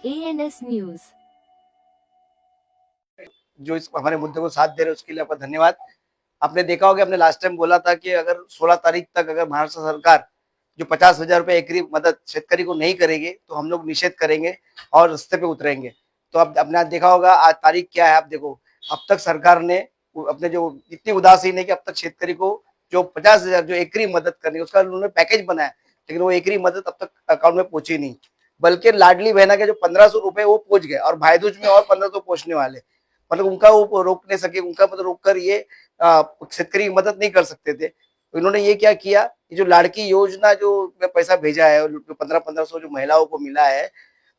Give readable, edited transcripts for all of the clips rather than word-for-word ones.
ANS news. जो इस हमारे मुद्दे को साथ दे रहे हैं उसके लिए आपका धन्यवाद। आपने देखा होगा, हमने लास्ट टाइम बोला था कि अगर 16 तारीख तक अगर महाराष्ट्र सरकार जो 50,000 रुपए एकरी मदद शेतकरी को नहीं करेगी तो हम लोग निषेध करेंगे और रास्ते पे उतरेंगे। तो अब आपने देखा होगा आज तारीख क्या है। आप देखो, अब तक सरकार ने अपने जो इतनी उदासीन है कि अब तक शेतकरी को जो 50,000 जो एकरी मदद करनी है उसका उन्होंने पैकेज बनाया, लेकिन वो एकरी मदद अब तक अकाउंट में पहुंची नहीं। बल्कि लाडली बहना के जो 1,500 रुपए वो पहुंच गए और भाईदूज में और 1,500 पहुंचने वाले। मतलब उनका वो रोक नहीं सके, उनका मतलब रोक कर ये शेतकरी की मदद नहीं कर सकते थे। तो इन्होंने ये क्या किया, ये जो लाड़की योजना जो पैसा भेजा है, जो 1500 जो महिलाओं को मिला है,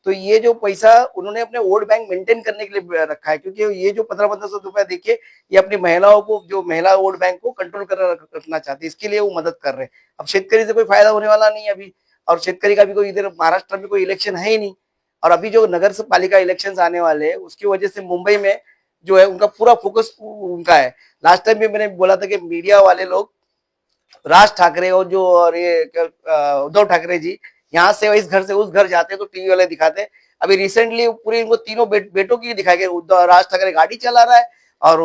तो ये जो पैसा उन्होंने अपने वोट बैंक मेंटेन करने के लिए रखा है। क्योंकि ये जो 1500 रुपया देखिए, ये अपनी महिलाओं को, जो महिला वोट बैंक को कंट्रोल कर रखना चाहती है, इसके लिए वो मदद कर रहे हैं। अब शेतकरी से कोई फायदा होने वाला नहीं अभी, और शेतकरी का भी कोई इधर महाराष्ट्र में कोई इलेक्शन है ही नहीं। और अभी जो नगर पालिका इलेक्शन आने वाले हैं उसकी वजह से मुंबई में जो है उनका पूरा फोकस उनका है। लास्ट टाइम भी मैंने बोला था कि मीडिया वाले लोग राज ठाकरे और जो और ये उद्धव ठाकरे जी यहाँ से इस घर से उस घर जाते तो टीवी वाले दिखाते। अभी रिसेंटली पूरी इनको तीनों बेटों की दिखाई गई। राज ठाकरे गाड़ी चला रहा है और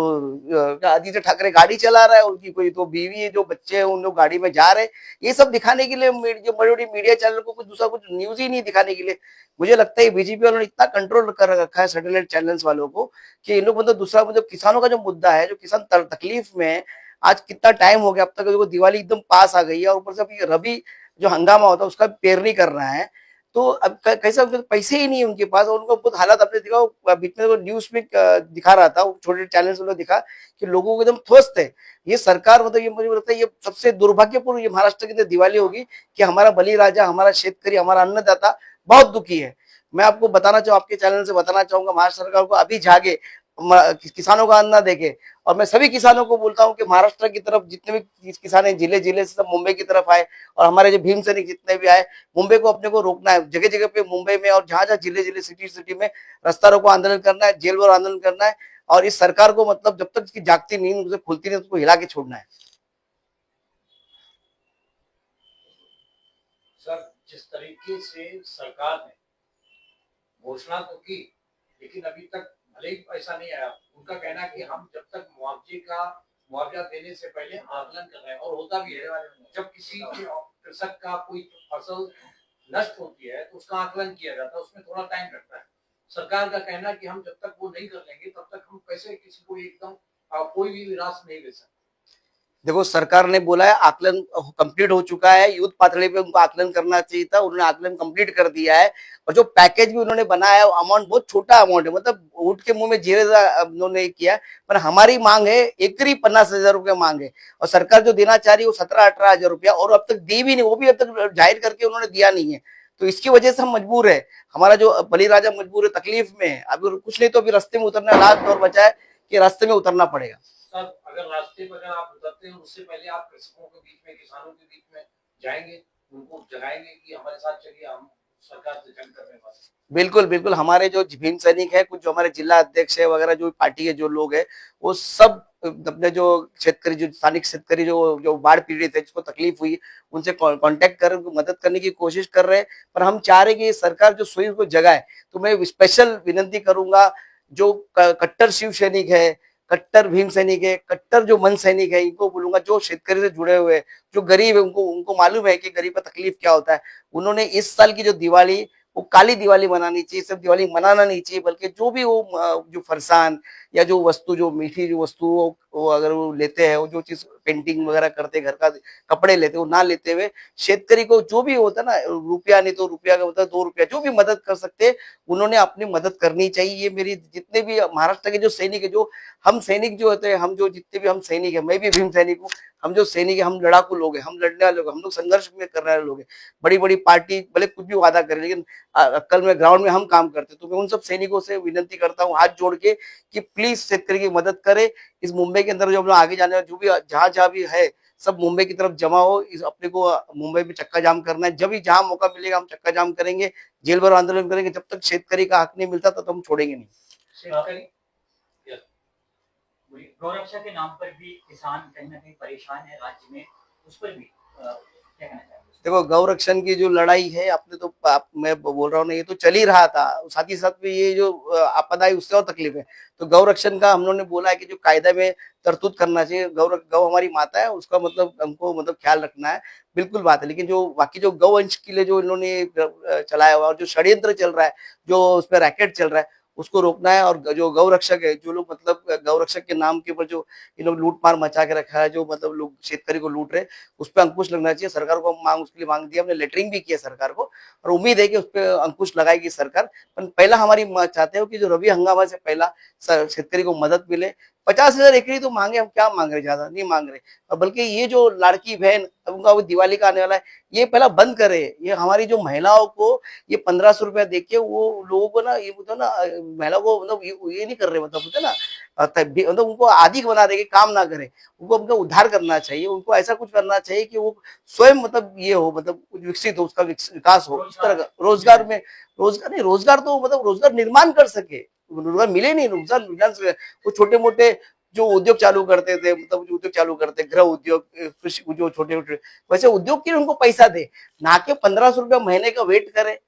आदित्य ठाकरे गाड़ी चला रहा है, उनकी कोई तो बीवी है, जो बच्चे हैं उन लोग गाड़ी में जा रहे हैं। ये सब दिखाने के लिए जो बड़ी बड़ी मीडिया चैनल को कुछ दूसरा कुछ न्यूज ही नहीं दिखाने के लिए। मुझे लगता है बीजेपी वालों ने इतना कंट्रोल कर रखा है सैटेलाइट चैनल्स वालों को कि इन लोग मतलब दूसरा मतलब किसानों का जो मुद्दा है, जो किसान तकलीफ में है। आज कितना टाइम हो गया, अब तक देखो दिवाली एकदम पास आ गई है और ऊपर से अभी रबी जो हंगामा होता है उसका पेरनी कर रहा है। तो अब कैसा पैसे ही नहीं है उनके पास, और उनको बहुत हालात आपने दिखा बीच में न्यूज में दिखा रहा था, छोटे चैनल्स में दिखा कि लोगों को एकदम ध्वस्त है। ये सरकार मतलब ये मुझे लगता है ये सबसे दुर्भाग्यपूर्ण ये महाराष्ट्र के अंदर दिवाली होगी कि हमारा बलिराजा, हमारा शेतकरी, हमारा अन्नदाता बहुत दुखी है। मैं आपको बताना चाहूँ, आपके चैनल से बताना चाहूंगा, महाराष्ट्र सरकार को अभी जागे, किसानों का अन्न देखे। और मैं सभी किसानों को बोलता हूं कि महाराष्ट्र की तरफ जितने भी किसान हैं, जिले जिले से सब मुंबई की तरफ आए, और हमारे जो भीम सैनिक जितने भी आए, मुंबई को अपने को रोकना है। जगह जगह पे मुंबई में और जहां जहां जिले जिले सिटी सिटी में रास्ता रोको आंदोलन करना है, जेल भरो आंदोलन करना है। और इस सरकार को मतलब जब तक इसकी जागती नींद उसे खुलती नहीं उसको हिला के छोड़ना है। सर, जिस तरीके से सरकार ने घोषणा तो की, लेकिन अभी तक भले ही पैसा नहीं आया। उनका कहना है कि हम जब तक मुआवजा देने से पहले आकलन कर रहे हैं, और होता भी है। जब किसी कृषक का कोई फसल नष्ट होती है तो उसका आकलन किया जाता है, उसमें थोड़ा टाइम लगता है। सरकार का कहना है कि हम जब तक वो नहीं कर लेंगे तब तक हम कैसे किसी को एकदम कोई भी राशि नहीं दे सकते। देखो, सरकार ने बोला है आकलन कंप्लीट हो चुका है, युद्ध पातळी पे उनको आकलन करना चाहिए था, उन्होंने आकलन कंप्लीट कर दिया है। और जो पैकेज भी उन्होंने बनाया है अमाउंट बहुत छोटा अमाउंट है, मतलब ऊँट के मुंह में जीरे उन्होंने किया। पर हमारी मांग है एकरी 50,000 रुपया मांग है, और सरकार जो देना चाह रही है वो 17-18 हजार रुपया, और अब तक दी भी नहीं, वो भी अब तक जाहिर करके उन्होंने दिया नहीं है। तो इसकी वजह से हम मजबूर है, हमारा जो बलिराजा मजबूर है, तकलीफ में है। अभी कुछ नहीं तो अभी रास्ते में उतरना, लास्ट दौर बचा है कि रास्ते में उतरना पड़ेगा। सर, अगर रास्ते पर अगर आप उतरते हैं उससे पहले आप कृषकों के बीच में, किसानों के बीच में जाएंगे, उनको जगाएंगे कि हमारे साथ चलिए, हम सरकार से जंग करने वाले। बिल्कुल बिल्कुल, हमारे जो भीम सैनिक है, कुछ जो हमारे जिला अध्यक्ष है वगैरह, जो पार्टी के जो लोग है, वो सब अपने जो शेतकरी, जो स्थानिक शेतकरी जो जो बाढ़ पीड़ित है, जिसको तकलीफ हुई, उनसे कांटेक्ट कर मदद करने की कोशिश कर रहे हैं। पर हम चाह रहे हैं कि सरकार जो सुई को जगाए। तो मैं स्पेशल विनंती करूंगा, जो कट्टर शिव सैनिक है, कट्टर भीम सैनिक है, कट्टर जो मन सैनिक है, इनको बोलूंगा जो शेतकरी से जुड़े हुए हैं, जो गरीब है, उनको उनको मालूम है कि गरीब का तकलीफ क्या होता है। उन्होंने इस साल की जो दिवाली, वो काली दिवाली मनानी चाहिए, सिर्फ दिवाली मनाना नहीं चाहिए, बल्कि जो भी वो जो फरसान या जो वस्तु, जो मीठी जो वस्तु वो अगर वो लेते हैं, वो जो चीज पेंटिंग वगैरह करते, घर का कपड़े लेते, वो ना लेते हुए शेतकरी को जो भी होता है ना, रुपया नहीं तो रुपया का मतलब 2 रुपया, जो भी मदद कर सकते, उन्होंने अपनी मदद करनी चाहिए। ये मेरी जितने भी महाराष्ट्र के जो सैनिक है, जो हम सैनिक जो होते हैं, हम जो जितने भी हम सैनिक है, मैं भी भीम सैनिक हूँ, हम जो सैनिक है, हम लड़ाकू लोग हैं, हम लड़ने वाले लोग, हम लोग संघर्ष में करने वाले लोग हैं। बड़ी बड़ी पार्टी भले कुछ भी वादा करे, लेकिन कल में ग्राउंड में हम काम करते। तो मैं उन सब सैनिकों से विनंती करता हूँ हाथ जोड़ के कि प्लीज शेतकरी की मदद करे। इस मुंबई के अंदर जो हम लोग आगे जाने जो भी जहां जहां भी है, सब मुंबई की तरफ जमा हो। इस अपने को मुंबई में चक्का जाम करना है, जब भी जहां मौका मिलेगा हम चक्का जाम करेंगे, जेल भरो आंदोलन करेंगे। जब तक शेतकरी का हक नहीं मिलता तो हम छोड़ेंगे नहीं। गौरक्षा के नाम पर भी किसान कहीं ना कहीं परेशान है राज्य में, उस पर भी क्या कहना चाहिए? देखो गौरक्षण की जो लड़ाई है आपने तो मैं बोल रहा हूँ ना, ये तो चल ही रहा था, साथ ही साथ में ये जो आपदा आई उससे और तकलीफ है। तो गौरक्षण का हम लोगों ने बोला है कि जो कायदे में तरतूद करना चाहिए, गौ हमारी माता है, उसका मतलब हमको मतलब ख्याल रखना है, बिल्कुल बात है। लेकिन जो बाकी जो गौवंश के लिए जो इन्होंने चलाया हुआ और जो षड्यंत्र चल रहा है, जो उस पर रैकेट चल रहा है, उसको रोकना है। और जो गौरक्षक है, जो लोग मतलब गौरक्षक के नाम के ऊपर जो इन लोग लूट मार मचा के रखा है, जो मतलब लोग शेतकरी को लूट रहे, उस पर अंकुश लगना चाहिए। सरकार को मांग उसके लिए मांग दिया, हमने लेटरिंग भी किया सरकार को, और उम्मीद है कि उस पर अंकुश लगाएगी सरकार। पर पहला हमारी चाहते हो कि जो रबी हंगामा से पहला शेतकरी को मदद मिले। 50,000 एकड़ी तो मांगे, हम क्या मांग रहे, ज्यादा नहीं मांग रहे। और बल्कि ये जो लाड़की बहन, अब उनका वो दिवाली का आने वाला है, ये पहला बंद करे। ये हमारी जो महिलाओं को ये 1500 रुपया देखिए, वो लोगों को ना ये मतलब ना महिलाओं को मतलब ये नहीं कर रहे, मतलब होता है ना, मतलब उनको आदि बना रहे कि काम ना करे। उनको उनका उद्धार करना चाहिए, उनको ऐसा कुछ करना चाहिए कि वो स्वयं मतलब ये हो, मतलब कुछ विकसित हो, उसका विकास हो। इस तरह का रोजगार में, रोजगार नहीं, रोजगार तो मतलब रोजगार निर्माण कर सके, रोजगार मिले नहीं, रोजगार वो छोटे मोटे जो उद्योग चालू करते थे, मतलब जो उद्योग चालू करते, गृह उद्योग, कृषि जो छोटे छोटे, वैसे उद्योग के लिए उनको पैसा दे, ना कि 1500 रुपया महीने का वेट करे।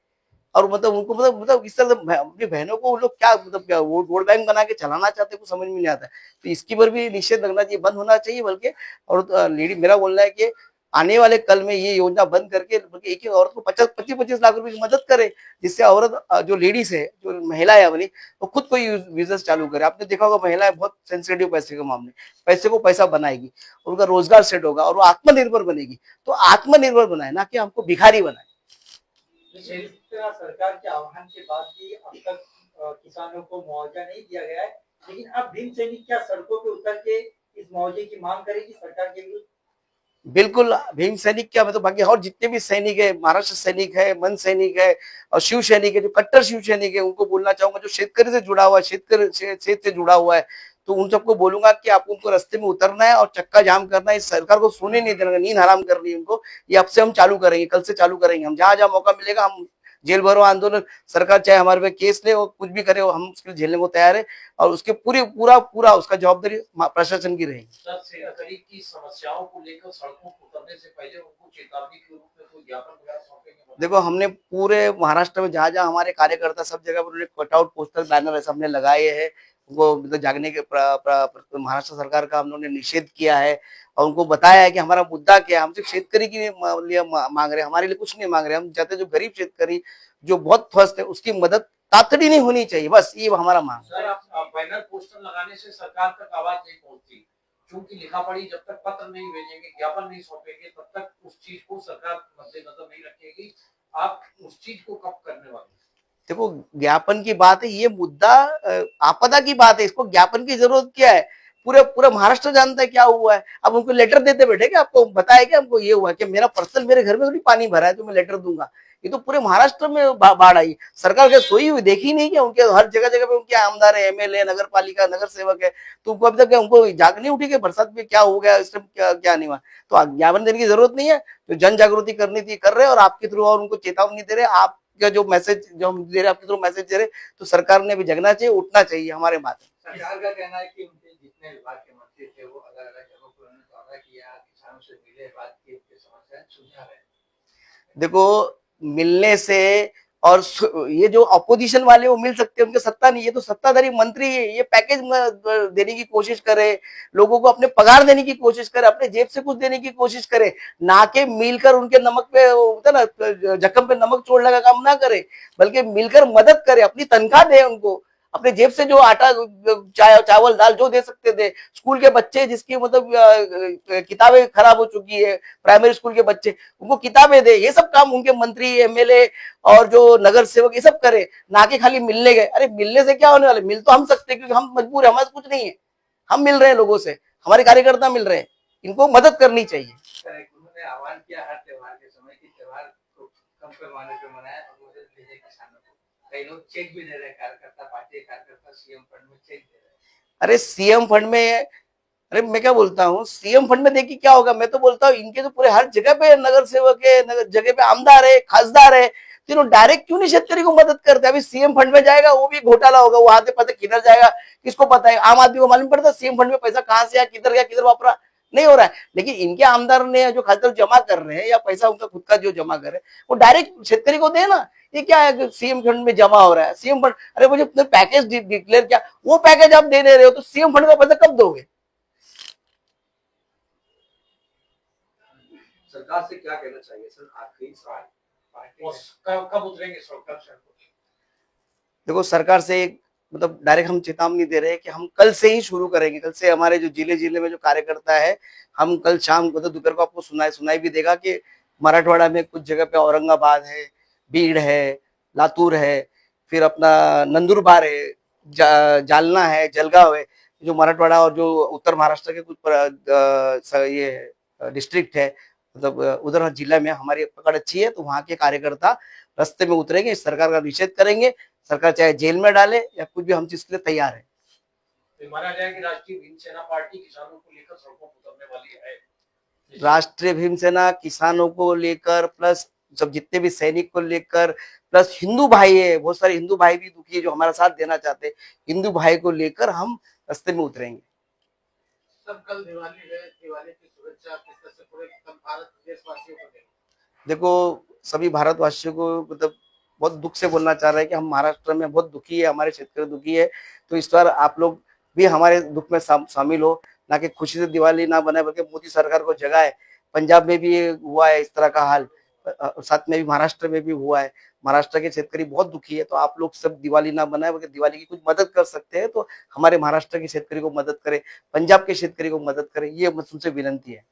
और मतलब उनको मतलब इस तरह से अपनी बहनों को वो लोग क्या मतलब क्या वोट बैंक बना के चलाना चाहते हैं, कुछ समझ में नहीं आता है। तो इसकी पर भी निषेध लगना चाहिए, बंद होना चाहिए। बल्कि और लेडी मेरा बोलना है कि आने वाले कल में ये योजना बंद करके बल्कि एक एक औरत को 25-25 लाख रुपए की मदद करे, जिससे औरत जो लेडीज है, जो महिला है अपनी, वो खुद कोई बिजनेस चालू करे। आपने देखा होगा महिलाएं बहुत सेंसिटिव पैसे के मामले, पैसे को पैसा बनाएगी, उनका रोजगार सेट होगा और वो आत्मनिर्भर बनेगी। तो आत्मनिर्भर बनाए, ना कि हमको भिखारी बनाए। इस तरह सरकार के आह्वान के बाद भी अब तक किसानों को मुआवजा नहीं दिया गया है, लेकिन अब भीम सैनिक क्या सड़कों पे उतर के इस मुआवजे की मांग करेगी सरकार के विरुद्ध? बिल्कुल, भीम सैनिक क्या, मतलब बाकी और जितने भी सैनिक है, महाराष्ट्र सैनिक है, मन सैनिक है और शिव सैनिक है, जो कट्टर शिव सैनिक है, उनको बोलना चाहूंगा, जो शेतकरी से जुड़ा हुआ है, खेत से जुड़ा हुआ है, तो उन सबको बोलूंगा कि आप उनको रास्ते में उतरना है और चक्का जाम करना है। इस सरकार को सोने नहीं देना, नींद हराम करनी है उनको। ये अब से हम चालू करेंगे, कल से चालू करेंगे। हम जहां जहां मौका मिलेगा हम जेल भरो आंदोलन, सरकार चाहे हमारे पे केस ले, वो कुछ भी करे, हम उसके झेलने को तैयार है। और उसके पूरा पूरा उसका जवाबदारी प्रशासन की रहेगी। सर, शेतकरी की समस्याओं को लेकर सड़कों पर उतरने से पहले उनको चेतावनी के रूप में कोई ज्ञापन वगैरह सौंपेंगे? देखो हमने पूरे महाराष्ट्र में जहां जहां हमारे कार्यकर्ता, सब जगह पर उन्होंने कटआउट, पोस्टर, बैनर ऐसे हमने लगाए हैं। उनको मतलब जागने के महाराष्ट्र सरकार का हम लोगों ने निषेध किया है और उनको बताया है कि हमारा मुद्दा क्या है। हम सिर्फ शेतकरी के लिए मांग रहे हैं, हमारे लिए कुछ नहीं मांग रहे। हम चाहते हैं जो गरीब शेतकरी जो बहुत त्रस्त है, उसकी मदद तातड़ी नहीं होनी चाहिए, बस ये हमारा मांग है। सर, आप बैनर पोस्टर लगाने से सरकार तक आवाज नहीं पहुंचती, क्योंकि लिखा पढ़ी जब तक पत्र नहीं भेजेंगे, ज्ञापन नहीं सौंपेंगे, तब तक उस चीज को सरकार मद्देनजर नहीं रखेगी। आप उस चीज को कब करने वाले? देखो ज्ञापन की बात है, ये मुद्दा आपदा की बात है, इसको ज्ञापन की जरूरत क्या है? पूरे पूरा महाराष्ट्र जानता है क्या हुआ है। अब उनको लेटर देते बैठे क्या, आपको बताया क्या हमको ये हुआ कि मेरा पर्सनल मेरे घर में थोड़ी पानी भरा है तो मैं लेटर दूंगा? ये तो पूरे महाराष्ट्र में बाढ़ आई, सरकार क्या सोई हुई देखी नहीं क्या? उनके हर जगह जगह पे उनके आमदार है, एमएलए, नगर पालिका, नगर सेवक है, तो उनको अभी तक उनको जाग नहीं उठी कि बरसात में क्या हो गया, इस टाइम क्या नहीं हुआ? तो ज्ञापन देने की जरूरत नहीं है। तो जन जागृति करनी थी, कर रहे और आपके थ्रू, और उनको चेतावनी दे रहे। आप का जो मैसेज जो हम दे रहे हैं, आपके थ्रू मैसेज दे रहे, तो सरकार ने भी जगना चाहिए, उठना चाहिए हमारे बात। सरकार का कहना है कि उनके जितने विभाग के मंत्री थे वो अलग अलग जगहों पर उन्होंने दौरा किया, किसानों से मिले, बात की, उनकी समस्याएं सुलझा रहे। देखो मिलने से और ये जो अपोजिशन वाले वो मिल सकते हैं, उनके सत्ता नहीं, ये तो सत्ताधारी मंत्री ये पैकेज देने की कोशिश करे, लोगों को अपने पगार देने की कोशिश करे, अपने जेब से कुछ देने की कोशिश करे, ना के मिलकर उनके नमक पे होता ना, जख्म पे नमक छोड़ने का काम ना करे, बल्कि मिलकर मदद करे, अपनी तनख्वाह दे उनको, अपने जेब से जो आटा, चावल, दाल जो दे सकते थे। स्कूल के बच्चे जिसकी मतलब किताबें खराब हो चुकी है, प्राइमरी स्कूल के बच्चे, उनको किताबें दे। ये सब काम उनके मंत्री, एमएलए और जो नगर सेवक ये सब करे, ना कि खाली मिलने गए। अरे मिलने से क्या होने वाले, मिल तो हम सकते हैं क्योंकि हम मजबूर है, हमारे कुछ नहीं है, हम मिल रहे हैं लोगों से, हमारे कार्यकर्ता मिल रहे हैं, इनको मदद करनी चाहिए। उन्होंने आह्वान किया हर त्योहार के समय की त्योहार को कम पैमाने पर मनाया और मदद भेजे किसानों को। कई लोग चेक भी दे रहे हैं, कार्यकर्ता, पार्टी कार्यकर्ता सीएम फंड में चेक दे रहे हैं। अरे सीएम फंड में, अरे मैं क्या बोलता हूँ, सीएम फंड में देखिए क्या होगा। मैं तो बोलता हूँ इनके तो पूरे हर जगह पे नगर सेवक है, नगर जगह पे आमदार है, खासदार है, तीनों डायरेक्ट क्यों नहीं शेतकरी को मदद करते? अभी सीएम फंड में जाएगा वो भी घोटाला होगा, वहां से पता किधर जाएगा किसको पता है? आम आदमी को मालूम पड़ता सीएम फंड में पैसा कहां से आया, किधर गया, किधर वापरा? नहीं हो रहा है। लेकिन इनके आमदार ने जो खासकर जमा कर रहे हैं या पैसा उनका खुद का जो जमा कर रहे हैं वो डायरेक्ट शेतकरी को दे ना। ये क्या है सीएम फंड में जमा हो रहा है, सीएम फंड, अरे मुझे पैकेज डिक्लेयर किया, वो पैकेज आप दे रहे हो तो सीएम फंड का पैसा कब दोगे? सरकार से क्या कहना चाहिए सर, आखिरी सवाल? पार्टी और कब उतरेंगे सड़क? देखो सरकार से एक मतलब डायरेक्ट हम चेतावनी दे रहे हैं कि हम कल से ही शुरू करेंगे। कल से हमारे जो जिले में जो कार्यकर्ता है, हम कल शाम को तो दोपहर को आपको सुनाई भी देगा कि मराठवाड़ा में कुछ जगह पे औरंगाबाद है, भीड़ है, लातूर है, फिर अपना नंदुरबार है, जालना है, जलगांव है। जो मराठवाड़ा और जो उत्तर महाराष्ट्र के कुछ ये डिस्ट्रिक्ट है, मतलब उधर जिला में हमारी पकड़ अच्छी है, तो वहाँ के कार्यकर्ता रास्ते में उतरेंगे, सरकार का निषेध करेंगे। सरकार चाहे जेल में डाले या कुछ भी, हम चीज के लिए तैयार है। तो माना जाए कि राष्ट्रीय भीम सेना पार्टी किसानों को लेकर सड़कों पर उतरने वाली है। राष्ट्रीय भीम सेना किसानों को लेकर, प्लस सब जितने भी सैनिक को लेकर, प्लस हिंदू भाई है, बहुत सारे हिंदू भाई भी दुखी है जो हमारा साथ देना चाहते हैं, हिंदू भाई को लेकर हम रास्ते में उतरेंगे। सब कल दिवाली है, दिवाली की शुभेच्छा किस तरह से पूरे भारत देशवासियों को दें? देखो सभी भारतवासियों को मतलब बहुत दुख से बोलना चाह रहे हैं कि हम महाराष्ट्र में बहुत दुखी है, हमारे क्षेत्र दुखी है, तो इस बार आप लोग भी हमारे दुख में शामिल हो, ना कि खुशी से दिवाली ना बनाए बल्कि मोदी सरकार को जगाए। पंजाब में भी हुआ है इस तरह का हाल, साथ में भी महाराष्ट्र में भी हुआ है। महाराष्ट्र के क्षेत्री बहुत दुखी है, तो आप लोग सब दिवाली ना बनाए बल्कि दिवाली की कुछ मदद कर सकते हैं तो हमारे महाराष्ट्र के क्षेत्री को मदद करें, पंजाब के क्षेत्री को मदद करें, ये तुमसे विनती है।